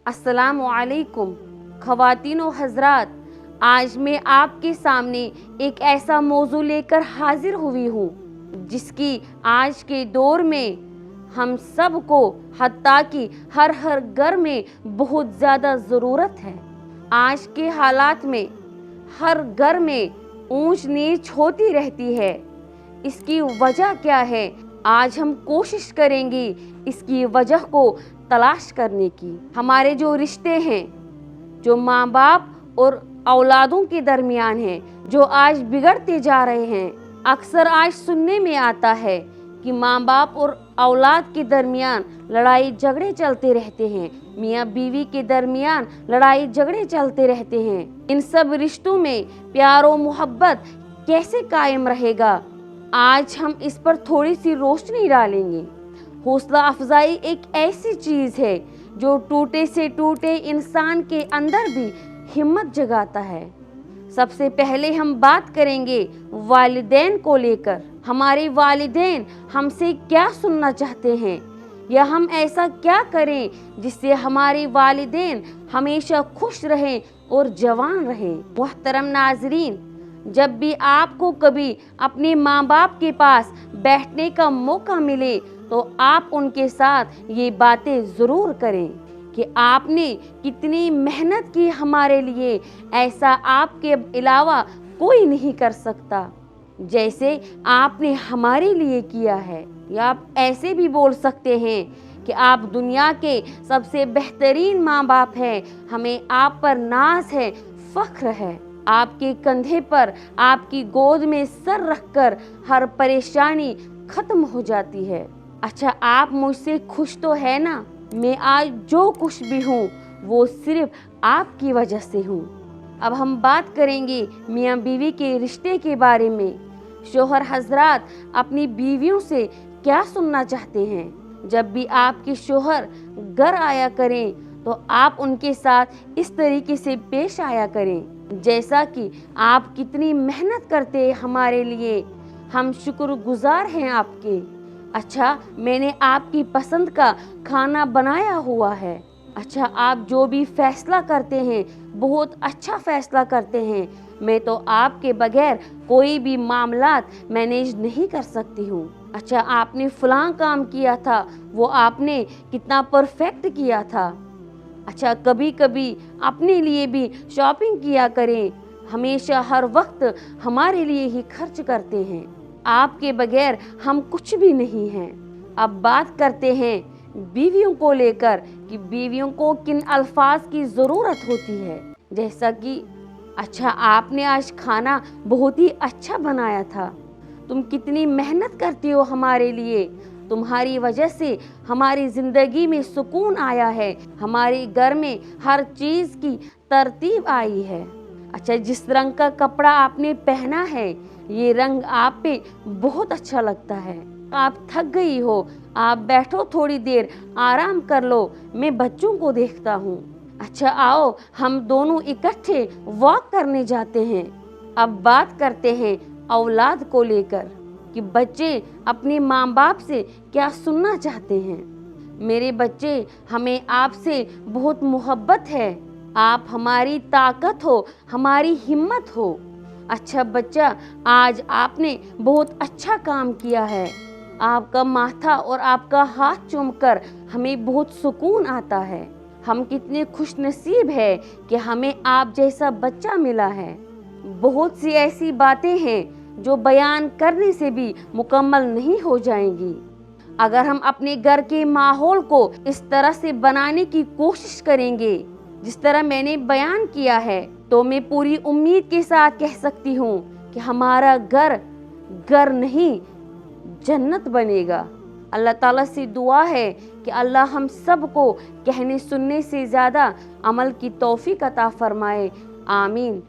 अस्सलामु अलैकुम ख़वातीन व हज़रात, आज मैं आपके सामने एक ऐसा मौजू लेकर हाजिर हुई हूँ जिसकी आज के दौर में हम सब को हत्ता कि हर घर में बहुत ज़्यादा ज़रूरत है। आज के हालात में हर घर में ऊंच नीच होती रहती है। इसकी वजह क्या है? आज हम कोशिश करेंगे इसकी वजह को तलाश करने की। हमारे जो रिश्ते हैं, जो माँ बाप और औलादों के दरमियान हैं, जो आज बिगड़ते जा रहे हैं। अक्सर आज सुनने में आता है कि माँ बाप और औलाद के दरमियान लड़ाई झगड़े चलते रहते हैं, मियाँ बीवी के दरमियान लड़ाई झगड़े चलते रहते हैं। इन सब रिश्तों में प्यार और मोहब्बत कैसे कायम रहेगा? आज हम इस पर थोड़ी सी रोशनी डालेंगे। हौसला अफजाई एक ऐसी चीज़ है जो टूटे से टूटे इंसान के अंदर भी हिम्मत जगाता है। सबसे पहले हम बात करेंगे वालिदैन को लेकर। हमारे वालिदैन हमसे क्या सुनना चाहते हैं, या हम ऐसा क्या करें जिससे हमारे वालिदैन हमेशा खुश रहें और जवान रहें। मुहतरम नाजरीन, जब भी आपको कभी अपने माँ बाप के पास बैठने का मौका मिले तो आप उनके साथ ये बातें ज़रूर करें कि आपने कितनी मेहनत की हमारे लिए, ऐसा आपके अलावा कोई नहीं कर सकता जैसे आपने हमारे लिए किया है। या आप ऐसे भी बोल सकते हैं कि आप दुनिया के सबसे बेहतरीन माँ बाप हैं, हमें आप पर नाज है, फ़ख्र है। आपके कंधे पर, आपकी गोद में सर रखकर हर परेशानी ख़त्म हो जाती है। अच्छा, आप मुझसे खुश तो है ना? मैं आज जो कुछ भी हूँ वो सिर्फ आपकी वजह से हूँ। अब हम बात करेंगे मियाँ बीवी के रिश्ते के बारे में। शोहर हजरात अपनी बीवियों से क्या सुनना चाहते हैं? जब भी आपके शोहर घर आया करें तो आप उनके साथ इस तरीके से पेश आया करें जैसा कि आप कितनी मेहनत करते हैं हमारे लिए, हम शुक्रगुजार हैं आपके। अच्छा, मैंने आपकी पसंद का खाना बनाया हुआ है। अच्छा, आप जो भी फैसला करते हैं बहुत अच्छा फैसला करते हैं। मैं तो आपके बगैर कोई भी मामलात मैनेज नहीं कर सकती हूँ। अच्छा, आपने फलां काम किया था, वो आपने कितना परफेक्ट किया था। अच्छा, कभी कभी अपने लिए भी शॉपिंग किया करें, हमेशा हर वक्त हमारे लिए ही खर्च करते हैं। आपके बगैर हम कुछ भी नहीं हैं। अब बात करते हैं बीवियों को लेकर कि बीवियों को किन अल्फाज की ज़रूरत होती है। जैसा कि अच्छा, आपने आज खाना बहुत ही अच्छा बनाया था, तुम कितनी मेहनत करती हो हमारे लिए, तुम्हारी वजह से हमारी ज़िंदगी में सुकून आया है, हमारे घर में हर चीज़ की तरतीब आई है। अच्छा, जिस रंग का कपड़ा आपने पहना है ये रंग आप पे बहुत अच्छा लगता है। आप थक गई हो, आप बैठो थोड़ी देर आराम कर लो, मैं बच्चों को देखता हूँ। अच्छा, आओ हम दोनों इकट्ठे वॉक करने जाते हैं। अब बात करते हैं औलाद को लेकर कि बच्चे अपने माँ बाप से क्या सुनना चाहते हैं। मेरे बच्चे, हमें आपसे बहुत मोहब्बत है, आप हमारी ताकत हो, हमारी हिम्मत हो। अच्छा बच्चा, आज आपने बहुत अच्छा काम किया है, आपका माथा और आपका हाथ चूमकर हमें बहुत सुकून आता है। हम कितने खुश नसीब है कि हमें आप जैसा बच्चा मिला है। बहुत सी ऐसी बातें हैं जो बयान करने से भी मुकम्मल नहीं हो जाएंगी। अगर हम अपने घर के माहौल को इस तरह से बनाने की कोशिश करेंगे जिस तरह मैंने बयान किया है, तो मैं पूरी उम्मीद के साथ कह सकती हूँ कि हमारा घर घर नहीं जन्नत बनेगा। अल्लाह ताला से दुआ है कि अल्लाह हम सब को कहने सुनने से ज़्यादा अमल की तौफीक अता फरमाए। आमीन।